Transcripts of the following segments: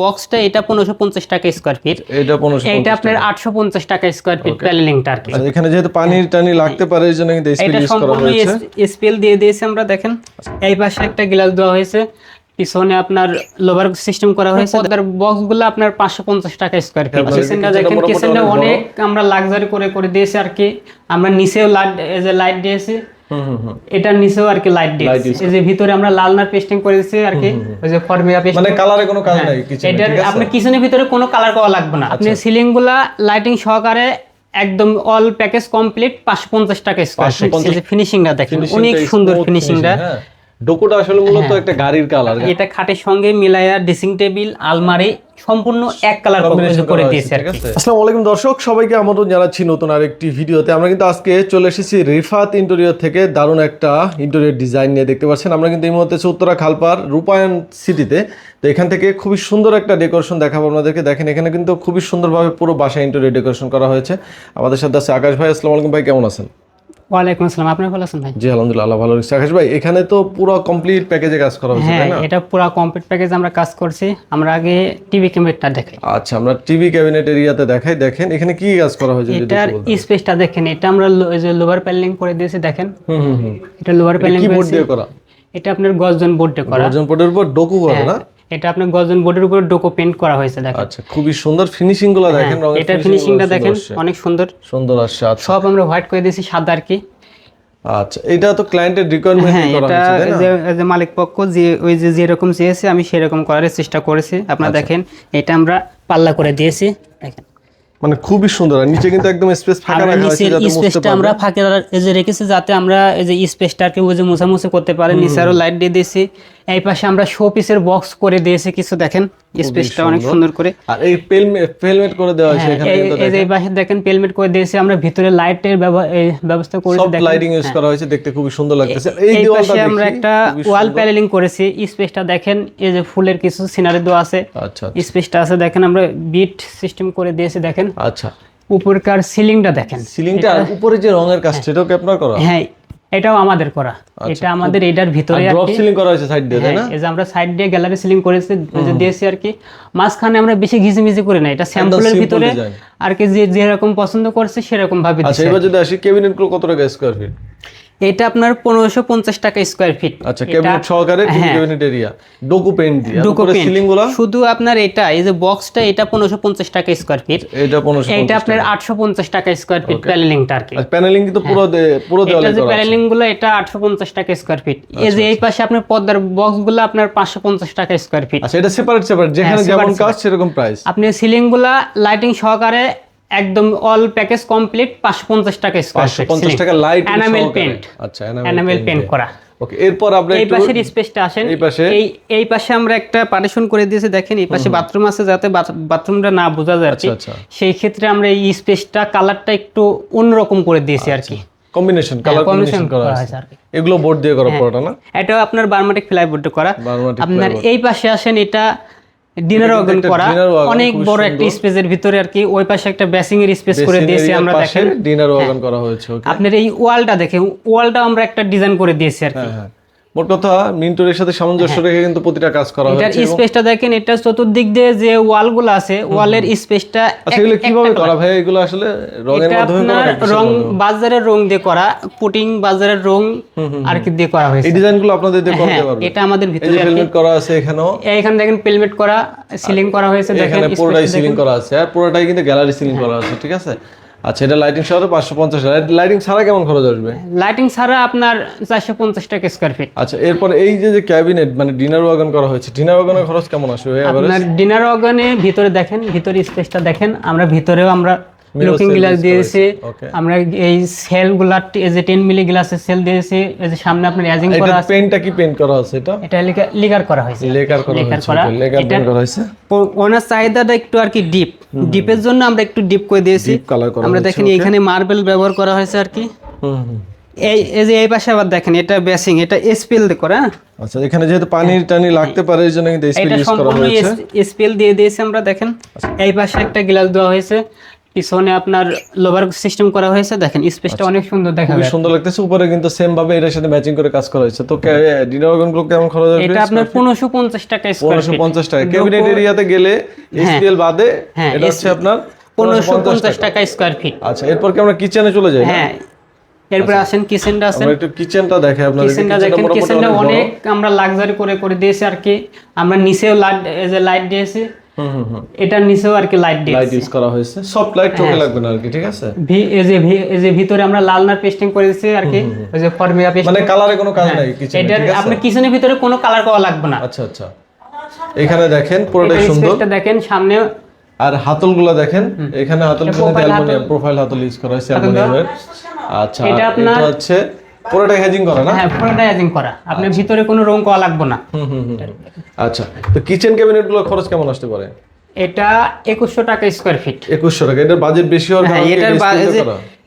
বক্সটা এটা 1550 টাকা স্কয়ার ফিট, এটা 1550, এটা আপনার 850 টাকা স্কয়ার ফিট প্যানেলিংটা আর কি। এখানে যেহেতু পানি টানি লাগতে পারে এই জন্য কিন্তু স্পিল ইউজ করা হয়েছে। এটা স্পিল দিয়ে দিয়েছি আমরা, দেখেন এই পাশে একটা গ্লাস দেওয়া হয়েছে, পিছনে আপনার লোভার সিস্টেম করা হয়েছে। তার বক্সগুলো আপনার 550 টাকা স্কয়ার ফিট। কিচেনটা দেখেন, কিচেনটা অনেক আমরা লাক্সারি করে দিয়েছি আর কি। আমরা নিচেও লাইট দিয়েছি, এটার নিচেও আর কি লাইট দিয়েছি। এই যে ভিতরে আমরা লালনার পেস্টিং করেছি আর কি, ওই যে ফরমিয়া পেস্টিং, মানে কালারে কোনো কাজ নাই কিচেনে। এটা আপনি কিচেনের ভিতরে কোনো কালার করা লাগবে না। আপনি সিলিং গুলা লাইটিং সহকারে একদম অল প্যাকেজ কমপ্লিট 550 টাকা স্কয়ার ফিট। এই যে ফিনিশিংটা দেখেন, অনেক সুন্দর ফিনিশিংটা। ডোকোটা আসলে মূলত একটা গাড়ির কালার। এটা খাটের সঙ্গে মিলায়া ড্রেসিং টেবিল, আলমারি সম্পূর্ণ এক কালার করে দিয়েছে আর কি। আসসালামু আলাইকুম দর্শক, সবাইকে আমন্ত্রণ জানাচ্ছি নতুন আরেকটি ভিডিওতে। আমরা কিন্তু আজকে চলে এসেছি রিফাত ইন্টেরিয়র থেকে দারুণ একটা ইন্টেরিয়র ডিজাইন নিয়ে। দেখতে পাচ্ছেন আমরা কিন্তু এই মুহূর্তে উত্তরা খালপার রূপায়ণ সিটিতে। তো এখান থেকে খুবই সুন্দর একটা ডেকোরেশন দেখাবো আপনাদেরকে। দেখেন এখানে কিন্তু খুবই সুন্দরভাবে পুরো বাসা ইন্টেরিয়র ডেকোরেশন করা হয়েছে। আমাদের সাথে আছে আকাশ ভাই। আসসালামু আলাইকুম ভাই, কেমন আছেন? ওয়ালাইকুম আসসালাম, আপনি ভালো আছেন ভাই? জি আলহামদুলিল্লাহ, আল্লাহ ভালো রাখছে। আকাশ ভাই, এখানে তো পুরো কমপ্লিট প্যাকেজে কাজ করা হয়েছে, তাই না? এটা পুরো কমপ্লিট প্যাকেজ আমরা কাজ করছি। আমরা আগে টিভি ক্যাবিনেটটা দেখাই। আচ্ছা, আমরা টিভি ক্যাবিনেট এরিয়াতে দেখাই। দেখেন এখানে কি কাজ করা হয়েছে, এটার স্পেসটা দেখেন। এটা আমরা ওই যে লোভার প্যানেলিং করে দিয়েছি, দেখেন। এটা লোভার প্যানেলিং কি বোর্ড দিয়ে করা? এটা আপনার গর্জন বোর্ড দিয়ে করা। গর্জন বোর্ডের উপর ডোকো করা না? এটা আপনার গর্জন বোর্ডের উপর ডোকো পেইন্ট করা হয়েছে, দেখেন। আচ্ছা, খুবই সুন্দর ফিনিশিং গুলো দেখেন, রঙের এটা ফিনিশিংটা দেখেন, অনেক সুন্দর আসছে। আচ্ছা, সব আমরা হোয়াইট করে দিয়েছি, সাদা আর কি। আচ্ছা, এটা তো ক্লায়েন্টের রিকোয়ারমেন্ট করা হয়েছে, তাই না? এটা মালিক পক্ষ যে ওই যে যেরকম চেয়েছে আমি সেরকম করার চেষ্টা করেছি। আপনারা দেখেন, এটা আমরা পাল্লা করে দিয়েছি, দেখেন। মানে খুবই সুন্দর। আর নিচে কিন্তু একদম স্পেস ফাঁকা রাখা হয়েছে, যাতে স্পেসটা আমরা ফাঁকা রেখেছি, যাতে আমরা এই যে স্পেসটাকে ওই যে মোছামুছি করতে পারে। নিচে আরো লাইট দিয়ে দিয়েছি। এই পাশে আমরা শো পিসের বক্স করে দিয়েছি কিছু, দেখেন স্পেসটা অনেক সুন্দর করে। আর এই পেলমেট করে দেওয়া হয়েছে এখানে, কিন্তু এই যে এই পাশে দেখেন পেলমেট করে দিয়েছি আমরা। ভিতরে লাইটের ব্যবস্থা করেছি, দেখেন লাইটিং ইউজ করা হয়েছে, দেখতে খুবই সুন্দর লাগতেছে। এই পাশে আমরা একটা ওয়াল প্যানেলিং করেছি। স্পেসটা দেখেন, এই যে ফুলের কিছু সিনারি দেওয়া আছে। আচ্ছা, স্পেসটা আছে, দেখেন আমরা বিট সিস্টেম করে দিয়েছি, দেখেন। আচ্ছা, উপরকার সিলিংটা দেখেন। সিলিংটা উপরে যে রঙের কাজ, সেটাও কি আপনার করা? হ্যাঁ, এটাও আমাদের করা। এটা আমাদের এটার ভিতরে ড্রপ সিলিং করা হয়েছে সাইড দিয়ে, তাই না? এই যে আমরা সাইড দিয়ে গ্যালারি সিলিং করেছি, দিয়েছি আর কি। মাঝখানে আমরা বেশি ঘিজিমিজি করে না, এটা স্যাম্পলের ভিতরে আর কি। যে যেরকম পছন্দ করছে সেরকম ভাবে দিয়েছি। আচ্ছা, এবার যদি আসি ক্যাবিনেট গুলো কত টাকা স্কয়ার ফিট? এটা আপনার 1550 টাকা স্কয়ার ফিট। আচ্ছা, ক্যাবিনেট সহকারে ক্যাবিনেট এরিয়া ডোকো পেইন্ট দিয়ে উপরে সিলিং গুলো শুধু আপনার এটা এই যে বক্সটা এটা 1550 টাকা স্কয়ার ফিট। এটা 1550, এটা আপনার 850 টাকা স্কয়ার ফিট প্যানেলিংটা আর কি। প্যানেলিং কিন্তু পুরো দেওয়ালে করা আছে। প্যানেলিং গুলো এটা 850 টাকা স্কয়ার ফিট। এই যে এই পাশে আপনার পর্দার বক্স গুলো আপনার 550 টাকা স্কয়ার ফিট। আচ্ছা, এটা সেপারেট যেখানে যেমন কাজ সেরকম প্রাইস। আপনি সিলিং গুলা লাইটিং সহকারে একদম অল প্যাকেজ কমপ্লিট 550 টাকা স্কয়ার ফিট। 550 টাকা লাইট এনামেল পেইন্ট। আচ্ছা, এনামেল পেইন্ট করা। ওকে, এরপর আমরা এই পাশের স্পেসটা আসেন। এই পাশে আমরা একটা পার্টিশন করে দিয়েছি, দেখেন। এই পাশে বাথরুম আছে, যাতে বাথরুমটা না বোঝা যায় আর কি। সেই ক্ষেত্রে আমরা এই স্পেসটা কালারটা একটু অন্যরকম করে দিয়েছি আর কি। কম্বিনেশন কালার কম্বিনেশন করা আছে আর কি। এগুলো বোর্ড দিয়ে করা পুরোটা না? এটা আপনার বারমাটিক ফ্লাই বোর্ড করা। আপনার এই পাশে আসেন, এটা ডিনার ওয়াগন করা, অনেক বড় একটা স্পেসের ভিতরে আর কি। ওই পাশে একটা বেসিং এর স্পেস করে দিয়েছি আমরা, দেখেন। ডিনার ওয়াগন করা হয়েছে। ওকে, আপনার এই ওয়ালটা দেখেন, ওয়ালটা আমরা একটা ডিজাইন করে দিয়েছি আর কি। মোট কথা মিন্টুরের সাথে সামঞ্জস্য রেখে কিন্তু প্রতিটা কাজ করা হয়েছে। এটার স্পেসটা দেখেন, এটা চতুর্দিক দিয়ে যে ওয়ালগুলো আছে, ওয়ালের স্পেসটা এগুলো কিভাবে করা ভাই? এগুলো আসলে রঙের মাধ্যমে করা, রং বাজারের রং দিয়ে করা, পুটিং বাজারের রং আর কি দিয়ে করা হয়েছে। এই ডিজাইনগুলো আপনাদের দিয়ে করতে পারবেন। এটা আমাদের ভিতরে পেলমেট করা আছে এখানেও। এখানে দেখেন পেলমেট করা, সিলিং করা হয়েছে, দেখেন। এখানে পুরোটাই সিলিং করা আছে, আর পুরোটাই কিন্তু গ্যালারি সিলিং করা আছে, ঠিক আছে? আচ্ছা, এটা লাইটিং সহ 550। লাইটিং ছাড়া কেমন খরচ আসবে? লাইটিং ছাড়া আপনার 450 টাকা স্কয়ার ফিট। আচ্ছা, এরপর এই যে ক্যাবিনেট মানে ডিনার ওয়াগন করা হয়েছে, ডিনার ওয়াগনের খরচ কেমন আসবে? আপনার ডিনার ওয়াগনে ভিতরে দেখেন, ভিতরে স্পেসটা দেখেন। আমরা ভিতরেও আমরা লুকিং গ্লাস দিয়েছি। আমরা এই সেল গুলা এই যে 10 মিলি গ্লাসের সেল দিয়েছি। এই যে সামনে আপনার এজিং করা আছে। পেইন্টটা কি পেইন্ট করা আছে? এটা লিকার করা হয়েছে। লেকার করা হয়েছে। ওনার চাহিদাটা একটু আর কি ডিপের জন্য আমরা একটু ডিপ করে দিয়েছি। আমরা দেখেন এখানে মার্বেল ব্যবহার করা হয়েছে আর কি। এই যে এই পাশে আবার দেখেন, এটা বেসিং, এটা স্পিল দিয়ে করা। আচ্ছা, এখানে যেহেতু পানি টানি লাগতে পারে এই জন্য কিন্তু স্পিল ইউজ করা হয়েছে। স্পিল দিয়ে দিয়েছি আমরা, দেখেন। এই পাশে একটা গ্লাস দেওয়া হয়েছে, পিছনে আপনার লোভার সিস্টেম করা হয়েছে, দেখেন স্পেসটা অনেক সুন্দর দেখা খুবই যায়। সুন্দর লাগতেছে। উপরে কিন্তু সেম ভাবে এর সাথে ম্যাচিং করে কাজ করা হয়েছে। তো ডিনার অর্গানগুলো কেমন খরচ আসবে? এটা আপনার 1550 টাকা স্কয়ার ফিট। 1550 টাকা। ক্যাবিনেট এরিয়াতে গেলে এসপিএল বাদে এটা হচ্ছে আপনার 1550 টাকা স্কয়ার ফিট। আচ্ছা, এরপর কি আমরা কিচেনে চলে যাই? হ্যাঁ, এরপর আসেন কিচেনটা আসেন। আমরা একটু কিচেনটা দেখাই আপনাদের। কিচেনটা দেখেন, কিচেনটা অনেক আমরা লাক্সারি করে দিয়েছি আর কি। আমরা নিচেও লাইট দিয়েছি, এটা নিচেও আর কি লাইট ইউজ করা হয়েছে। সফট লাইট চোখে লাগবে না আর কি, ঠিক আছে? এই যে ভিতরে আমরা লালনার পেস্টিং করে দিয়েছি আর কি, ওই যে ফর্মিয়া পেস্টিং, মানে কালারে কোনো কাজ নাই কিচেনে, এটা ঠিক আছে? আপনি কিচেনের ভিতরে কোনো কালার করা লাগবে না। আচ্ছা আচ্ছা, এখানে দেখেন পুরোটাই সুন্দর। এটা দেখেন সামনে, আর হাতলগুলো দেখেন, এখানে হাতলগুলো অ্যালুমিনিয়াম প্রোফাইল হাতল ইউজ করা হয়েছে অ্যালুমিনিয়ামের। আচ্ছা, এটা আপনার এটা হচ্ছে পুরোটাই হেজিং করা না? হ্যাঁ, পুরোটাই হেজিং করা, আপনার ভিতরে কোনো রং করা লাগবে না। আচ্ছা, তো কিচেন ক্যাবিনেটগুলোর খরচ কেমন আসতে পারে? এটা 2100 টাকা স্কয়ার ফিট। 2100 টাকা। এটার বাজেট বেশি হওয়ার কারণে এটার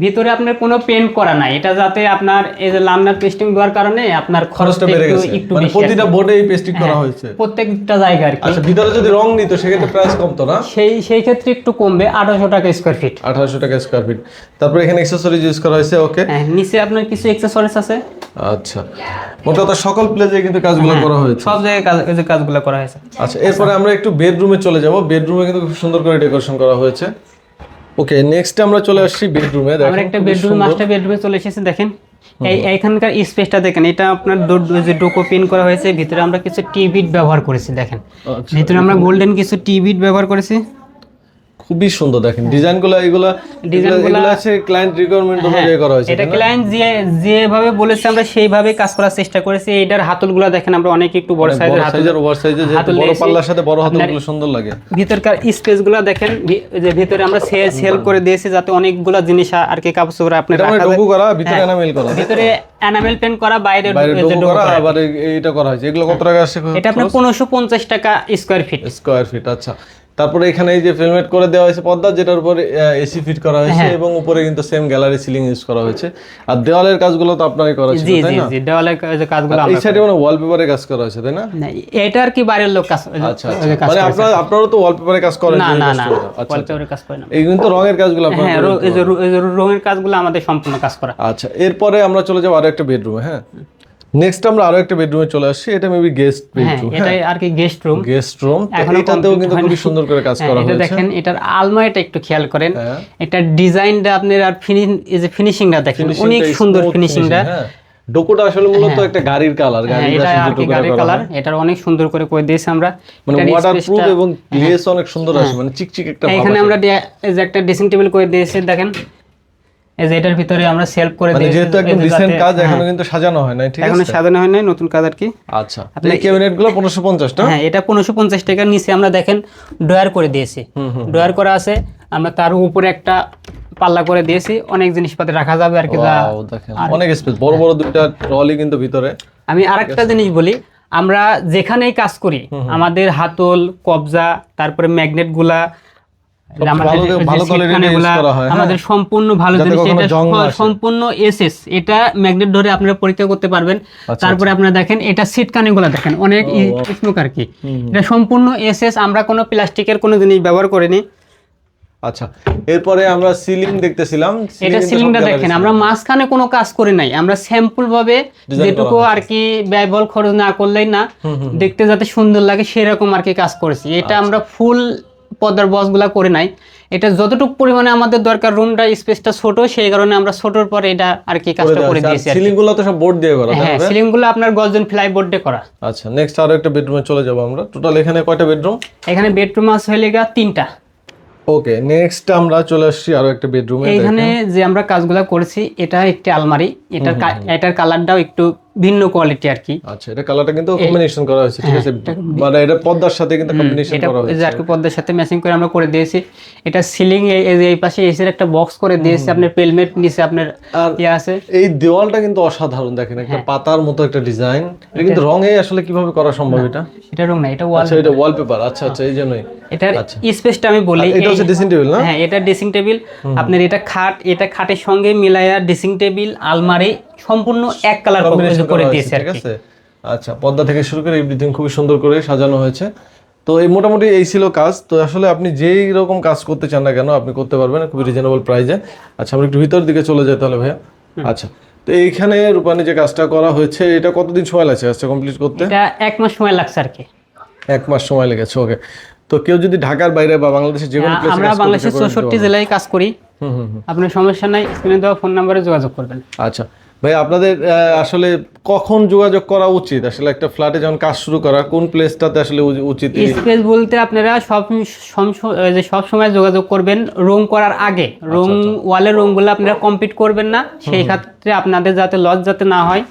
ভিতরে আপনার কোনো পেন্ট করা নাই, এটা যাতে আপনার এই যে লামিনার পেস্টিং দেওয়ার কারণে আপনার খরচটা বেড়ে গেছে। একটু মানে বেশি। প্রতিটা বোর্ডে এই পেস্টিং করা হয়েছে প্রত্যেকটা জায়গায় আর কি। আচ্ছা, ভিতরে যদি রং নিত সেক্ষেত্রে প্রাইস কমতো না? সেই ক্ষেত্রে একটু কমবে, 1800 টাকা স্কয়ার ফিট। 1800 টাকা স্কয়ার ফিট। তারপর এখানে অ্যাকসেসরিজ ইউজ করা হয়েছে। ওকে, হ্যাঁ, নিচে আপনার কিছু অ্যাকসেসরিজ আছে। আচ্ছা, মোট কথা সকল প্লেজে কিন্তু কাজগুলো করা হয়েছে, সব জায়গায় কাজগুলো করা হয়েছে। আচ্ছা, এরপরে আমরা একটু বেডরুমে চলে যাব। বেডরুমে কিন্তু খুব সুন্দর করে ডেকোরেশন করা হয়েছে। ওকে, নেক্সট আমরা চলে আসছি বেডরুমে। দেখেন আমরা একটা বেডরুম, মাস্টার বেডরুমে চলে এসেছি। দেখেন এইখানকার স্পেসটা দেখেন, এটা আপনার যে ডোকো পিন করা হয়েছে, ভিতরে আমরা কিছু টিবিট ব্যবহার করেছি। দেখেন ভিতরে আমরা গোল্ডেন কিছু টিবিট ব্যবহার করেছি, খুবই সুন্দর। দেখেন ডিজাইনগুলো, এগুলো আছে ক্লায়েন্ট রিকোয়ারমেন্ট অনুযায়ী করা হয়েছে। এটা ক্লায়েন্ট যেভাবে বলেছে আমরা সেইভাবে কাজ করার চেষ্টা করেছি। এটার হাতলগুলো দেখেন, আমরা অনেক একটু বড় সাইজের ওভার সাইজে, যে বড় পাল্লার সাথে বড় হাতলগুলো সুন্দর লাগে। ভিতরকার স্পেসগুলো দেখেন, যে ভিতরে আমরা সেল করে দিয়েছি যাতে অনেকগুলো জিনিস আর কি কাপড় চোপড় আপনি রাখা যায়। ডোকো করা, ভিতরে এনামেল করা, ভিতরে এনামেল পেইন্ট করা, বাইরে ডোকো করা, আবার এইটা করা হয়েছে। এগুলো কত টাকা আসছে? এটা আপনার 1550 টাকা স্কয়ার ফিট। আচ্ছা, তারপরে এখানে এই যে ফিল্মেট করে দেওয়া হয়েছে পর্দা, যেটার উপর এসি ফিট করা হয়েছে এবং উপরে কিন্তু সেম গ্যালারি সিলিং ইউজ করা হয়েছে। আর দেওয়ালের কাজগুলো তো আপনারই করা ছিল, তাই না? জি, দেওয়ালের কাজগুলো এই সাইডে মানে ওয়ালপেপারে কাজ করা হয়েছে, তাই না? না, এটা আর কি বাইরের লোক কাজ। আচ্ছা, মানে আপনারা তো ওয়ালপেপারে কাজ করেন? না, ওয়ালপেপারে কাজ করেন না। এই কিন্তু রঙের কাজগুলো আপনারা? হ্যাঁ, এই যে রঙের কাজগুলো আমাদের সম্পূর্ণ কাজ করা। আচ্ছা, এরপরে আমরা চলে যাব আরো একটা বেডরুমে। হ্যাঁ, নেক্সট আমরা আরো একটা বেডরুমে চলে আসছি। এটা মেবি গেস্ট বেডরুম। হ্যাঁ, এটা আর কি গেস্ট রুম। এটাতেও কিন্তু খুব সুন্দর করে কাজ করা হয়েছে। এটা দেখেন, এটার আলমারিটা একটু খেয়াল করেন, এটা ডিজাইনটা আপনার আর ফিনিশিংটা দেখেন, অনেক সুন্দর ফিনিশিংটা। ডোকোটা আসলে মূলত একটা গাড়ির কালার, গাড়ির কালার, এটা অনেক সুন্দর করে দিয়েছি আমরা। মানে ওয়াটারপ্রুফ এবং গ্লেজ অনেক সুন্দর আসে, মানে চিকচিক একটা ভাব। এখানে আমরা এই যে একটা ড্রেসিং টেবিল করে দিয়েছি। দেখেন এই যে এটার ভিতরে আমরা সেলফ করে দিয়েছি, যেহেতু একদম রিসেন্ট কাজ, এখনো কিন্তু সাজানো হয় নাই, ঠিক আছে? এখনো সাজানো হয় নাই, নতুন কাজ আর কি। আচ্ছা, এই ক্যাবিনেটগুলো 1550 টাকা। হ্যাঁ, এটা 1550 টাকার নিচে আমরা দেখেন ড্রয়ার করে দিয়েছি। ড্রয়ার করা আছে, আমরা তার উপরে একটা পাল্লা করে দিয়েছি, অনেক জিনিসপাতি রাখা যাবে আর কি। দেখেন অনেক স্পেস, বড় বড় দুইটা ট্রলি কিন্তু ভিতরে। আমি আরেকটা জিনিস বলি, আমরা যেখানেই কাজ করি আমাদের হাতল, কবজা, তারপরে ম্যাগনেট গুলা, আমাদের সম্পূর্ণ ভালো জিনিস। এটা সম্পূর্ণ এসএস, এটা ম্যাগনেট ধরে আপনারা পরীক্ষা করতে পারবেন। তারপরে আপনারা দেখেন এটা সিট কানেগুলো দেখেন, অনেক স্মুথ আর কি। এটা সম্পূর্ণ এসএস, আমরা কোনো প্লাস্টিকের কোনো জিনিস ব্যবহার করিনি। আচ্ছা, এরপরে আমরা সিলিং দেখতেছিলাম। এটা সিলিংটা দেখেন, আমরা মাঝখানে কোনো কাজ করি নাই, আমরা স্যাম্পল ভাবে যেটুকু আর কি ব্যয়বহুল খরচ না করলেই না, দেখতে যাতে সুন্দর লাগে সেরকম আর কি কাজ করেছি। এটা আমরা ফুল পর্দার বক্সগুলা করে নাই, এটা যতটুকু পরিমাণে আমাদের দরকার, রুমটা স্পেসটা ছোট, সেই কারণে আমরা ছোটর পরে এটা আর কি কাজটা করে দিয়েছি। সিলিংগুলো তো সব বোর্ড দিয়ে করা? হ্যাঁ, সিলিংগুলো আপনার গর্জন ফ্লাই বোর্ড দিয়ে করা। আচ্ছা, নেক্সট আরো একটা বেডরুমে চলে যাব আমরা। টোটাল এখানে কয়টা বেডরুম? এখানে বেডরুম আছে হইলে 3টা। ওকে, নেক্সট আমরা চলে আসছি আরো একটা বেডরুমে। এইখানে যে আমরা কাজগুলো করেছি, এটা একটি আলমারি, এটার কালারটাও একটু ভিন্ন কোয়ালিটি আর কি। আচ্ছা, এটা কালারটা কিন্তু কম্বিনেশন করা হয়েছে, ঠিক আছে? মানে এটা পর্দার সাথে কিন্তু কম্বিনেশন করা হয়েছে, এটা আর কি পর্দার সাথে ম্যাচিং করে আমরা করে দিয়েছি। এটা সিলিং এই পাশে এসির একটা বক্স করে দিয়েছি, আপনার পেলমেট নিচে আপনার ইয়ে আছে। এই দেওয়ালটা কিন্তু অসাধারণ, দেখেন একটা পাতার মতো একটা ডিজাইন। এটা কিন্তু রঙে আসলে কিভাবে করা সম্ভব? এটা রং না, এটা ওয়াল। আচ্ছা, এটা ওয়ালপেপার। আচ্ছা আচ্ছা, এই জন্যই। এটার স্পেসটা আমি বলি, এটা হচ্ছে ড্রেসিং টেবিল না? হ্যাঁ, এটা ড্রেসিং টেবিল। আপনার এটা খাট, এটা খাটের সঙ্গে মিলায়া ড্রেসিং টেবিল, আলমারি সম্পূর্ণ এক কালার করে দিয়েছে, ঠিক আছে? আচ্ছা, পর্দা থেকে শুরু করে এভরিথিং খুব সুন্দর করে সাজানো হয়েছে। তো এই মোটামুটি এই ছিল কাজ। তো আসলে আপনি যেই রকম কাজ করতে চান না কেন আপনি করতে পারবেন খুবই রিজনেবল প্রাইসে। আচ্ছা আমরা একটু ভিতর দিকে চলে যাই তাহলে ভাইয়া। আচ্ছা, তো এইখানে রূপানি যে কাজটা করা হয়েছে এটা কতদিন সময় লাগছে কাজটা কমপ্লিট করতে? এটা 1 মাস সময় লাগছে আর কি। 1 মাস সময় লেগেছে, ওকে। তো কেউ যদি ঢাকার বাইরে বা বাংলাদেশের যে কোনো প্লেসে আমরা বাংলাদেশের 64 জেলায় কাজ করি। আপনার সমস্যা নাই, স্ক্রিনে দেওয়া ফোন নম্বরে যোগাযোগ করবেন। আচ্ছা ভাই, আপনাদের আসলে কখন যোগাযোগ করা উচিত? আসলে একটা ফ্ল্যাটে যখন কাজ শুরু করা কোন প্লেসটাতে আসলে উচিত? স্পেস বলতে আপনারা সব সময় যোগাযোগ করবেন রুম করার আগে। রুম ওয়ালের রুমগুলো আপনারা কমপ্লিট করবেন না, সেই ক্ষেত্রে আপনাদের যাতে লস যাতে না হয়,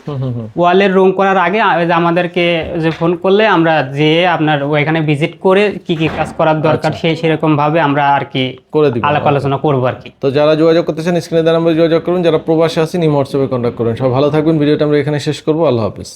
ওয়ালের রুম করার আগে আমাদেরকে যে ফোন করলে আমরা যেয়ে আপনার ওইখানে ভিজিট করে কি কি কাজ করার দরকার সেই সেরকম ভাবে আমরা আর কি করে দিব, আলাপ আলোচনা করবো আর কি। তো যারা যোগাযোগ করতে চান স্ক্রিনে দেওয়া নম্বরে যোগাযোগ করুন, যারা প্রবাসে আছেন এই হোয়াটসঅ্যাপে কন্ট্যাক্ট করুন। সব ভালো থাকবেন। ভিডিওটা আমরা এখানে শেষ করবো। আল্লাহ হাফেজ।